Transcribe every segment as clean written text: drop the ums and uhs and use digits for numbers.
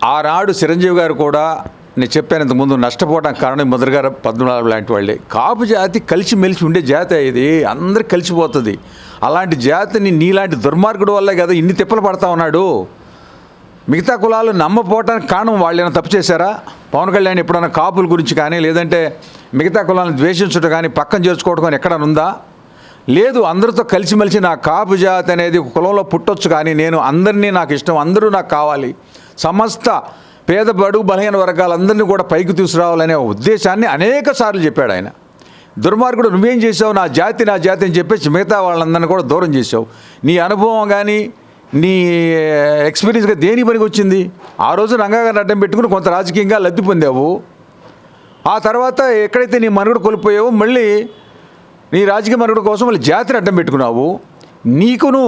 ఆనాడు చిరంజీవి గారు కూడా నేను చెప్పాను ఇంతకుముందు నష్టపోవడానికి కారణం ముద్రగారు పద్మనాభం లాంటి వాళ్ళే. కాపు జాతి కలిసిమెలిసి ఉండే జాతి ఇది, అందరికి కలిసిపోతుంది. అలాంటి జాతిని నీలాంటి దుర్మార్గుడు వల్లే కదా ఇన్ని తిప్పలు పడతా ఉన్నాడు. మిగతా కులాలు నమ్మపోవటానికి కారణం వాళ్ళు ఏమైనా తప్పు చేశారా? పవన్ కళ్యాణ్ ఎప్పుడైనా కాపుల గురించి కానీ లేదంటే మిగతా కులాలను ద్వేషించడం కానీ పక్కన చేర్చుకోవడం కానీ ఎక్కడైనా ఉందా? లేదు. అందరితో కలిసిమెలిసి నా కాపు జాతి అనేది కులంలో పుట్టొచ్చు, కానీ నేను అందరినీ నాకు ఇష్టం, అందరూ నాకు కావాలి, సమస్త పేద బడుగు బలహీన వర్గాలందరినీ కూడా పైకి తీసుకురావాలనే ఉద్దేశాన్ని అనేక సార్లు చెప్పాడు ఆయన. దుర్మార్గుడు నువ్వేం చేసావు, నా జాతి అని చెప్పేసి మిగతా వాళ్ళందరినీ కూడా దూరం చేసావు. నీ అనుభవం కానీ నీ ఎక్స్పీరియన్స్గా దేని పనికి వచ్చింది? ఆ రోజు రంగాగారిని అడ్డం పెట్టుకుని కొంత రాజకీయంగా లబ్ధి పొందావు. ఆ తర్వాత ఎక్కడైతే నీ మనుగడ కోల్పోయావో మళ్ళీ నీ రాజకీయ మనుగడ కోసం మళ్ళీ జాతిని అడ్డం పెట్టుకున్నావు. నీకును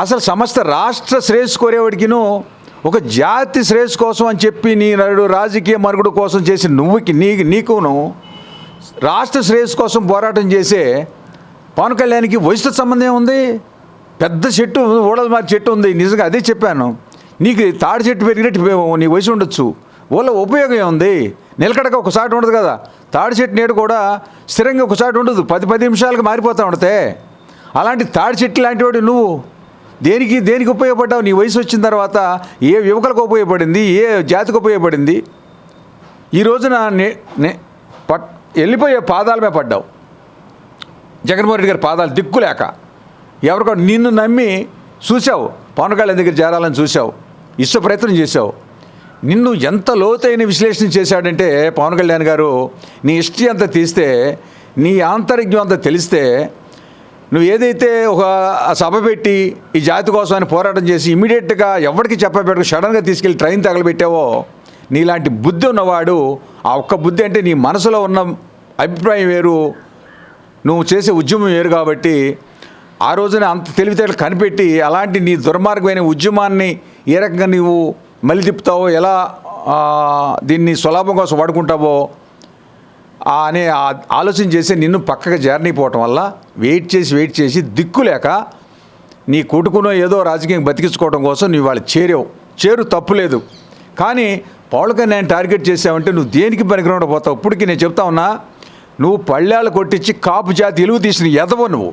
అసలు సమస్త రాష్ట్ర శ్రేయస్సు కోరేవాడికిను ఒక జాతి శ్రేయస్సు కోసం అని చెప్పి నీ రాజకీయ మనుగడ కోసం చేసి నీకును రాష్ట్ర శ్రేయస్సు కోసం పోరాటం చేసే పవన్ కళ్యాణ్కి వయసుతో సంబంధం ఉంది? పెద్ద చెట్టు ఓడల మారి చెట్టు ఉంది. నిజంగా అదే చెప్పాను, నీకు తాడి చెట్టు పెరిగినట్టు నీ వయసు ఉండొచ్చు, ఓళ్ళ ఉపయోగం ఉంది. నిలకడగా ఒకసారి ఉండదు కదా. తాడి చెట్టు నీడ కూడా స్థిరంగా ఒకసారి ఉండదు, 10 నిమిషాలకు మారిపోతూ ఉంటే. అలాంటి తాడి చెట్టు లాంటి వాడు నువ్వు దేనికి ఉపయోగపడ్డావు? నీ వయసు వచ్చిన తర్వాత ఏ యువకులకు ఉపయోగపడింది, ఏ జాతికి ఉపయోగపడింది? ఈ రోజున వెళ్ళిపోయే పాదాల మీద పడ్డావు. జగన్మోహన్ రెడ్డి గారి పాదాలు దిక్కులేక ఎవరికో నిన్ను నమ్మి చూసావు, పవన్ కళ్యాణ్ దగ్గర చేరాలని చూసావు, ఇష్ట ప్రయత్నం చేసావు. నిన్ను ఎంత లోతైన విశ్లేషణ చేశాడంటే పవన్ కళ్యాణ్ గారు, నీ హిస్టరీ అంతా తీస్తే, నీ ఆంతరిజ్ఞం అంతా తెలిస్తే, నువ్వు ఏదైతే ఒక సభ పెట్టి ఈ జాతి కోసం అని పోరాటం చేసి ఇమీడియట్గా ఎవరికి చెప్పబెట్టకు సడన్గా తీసుకెళ్ళి ట్రైన్ తగలబెట్టావో, నీలాంటి బుద్ధి ఉన్నవాడు, ఆ ఒక్క బుద్ధి అంటే నీ మనసులో ఉన్న అభిప్రాయం వేరు, నువ్వు చేసే ఉద్యమం వేరు. కాబట్టి ఆ రోజున అంత తెలివితేటలు కనిపెట్టి అలాంటి నీ దుర్మార్గమైన ఉద్యమాన్ని ఏ రకంగా నీవు మళ్ళీ తిప్పుతావో, ఎలా దీన్ని స్వలాభం కోసం వాడుకుంటావో అనే ఆలోచన చేసి నిన్ను పక్కగా జారనీపోవటం వల్ల వెయిట్ చేసి దిక్కులేక నీ కొడుకునో ఏదో రాజకీయం బతికించుకోవడం కోసం నువ్వు వాళ్ళు చేరు తప్పులేదు. కానీ పవన్ కళ్యాణ్ టార్గెట్ చేసావంటే నువ్వు దేనికి పనికిరాకుండా పోతావు. ఇప్పటికీ నేను చెప్తా ఉన్నా, నువ్వు పళ్ళాలు కొట్టించి కాపు జాతి ఇలువ తీసిన ఎదవ నువ్వు.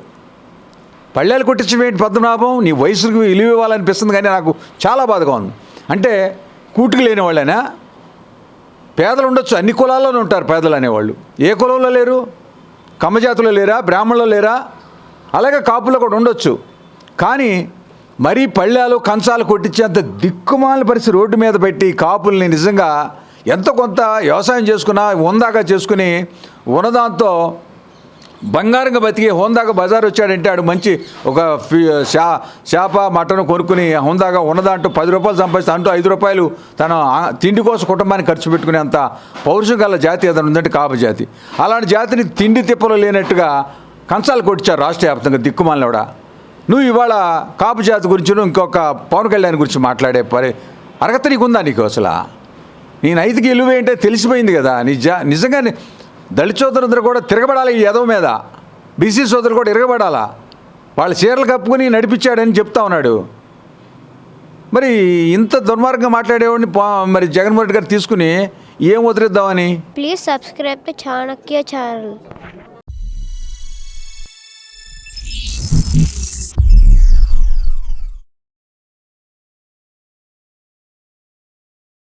పళ్ళాలు కొట్టించవేంటి పద్మనాభం? నీ వయసుకు ఇలువ ఇవ్వాలనిపిస్తుంది, కానీ నాకు చాలా బాధగా ఉంది. అంటే కూటుకు లేని వాళ్ళైనా పేదలు ఉండొచ్చు, అన్ని కులాల్లోనే ఉంటారు పేదలు అనేవాళ్ళు. ఏ కులంలో లేరు? కమ్మజాతులో లేరా? బ్రాహ్మణులు లేరా? అలాగే కాపుల్లో కూడా ఉండొచ్చు. కానీ మరీ పళ్ళాలు కంచాలు కొట్టించేంత దిక్కుమాల పరిస్థితి రోడ్డు మీద పెట్టి కాపుల్ని నిజంగా ఎంతో కొంత వ్యవసాయం చేసుకున్నా హోందాగా చేసుకుని ఉన్నదాంతో బంగారంగా బతికి హోందాగా బజార్ వచ్చాడంటే ఆడు మంచి ఒక చేప మటన్ కొనుక్కుని హోందాగా ఉన్నదాంటూ 10 రూపాయలు సంపాదిస్తే అంటూ 5 రూపాయలు తన తిండి కోసం కుటుంబానికి ఖర్చు పెట్టుకునేంత పౌరుషం గల జాతి ఏదైనా ఉందంటే కాపు జాతి. అలాంటి జాతిని తిండి తిప్పలు లేనట్టుగా కంచాలు కొట్టించారు రాష్ట్ర వ్యాప్తంగా దిక్కుమాలినోడా. నువ్వు ఇవాళ కాపు జాతి గురించి ఇంకొక పవన్ కళ్యాణ్ గురించి మాట్లాడే అర్హత నీకుందా? నీకు అసలు నీ నైతిక విలువ ఏంటో తెలిసిపోయింది కదా. నిజంగా దళిత సోదరులందరూ కూడా తిరగబడాలి ఈ యదవ మీద. బీసీ సోదరులు కూడా తిరగబడాలా. వాళ్ళ చీరలు కప్పుకొని నడిపించాడని చెప్తా ఉన్నాడు. మరి ఇంత దుర్మార్గంగా మాట్లాడేవాడిని మరి జగన్మోహన్ రెడ్డి గారు తీసుకుని ఏం వదిలేద్దామని. Please subscribe to Chanakya channel.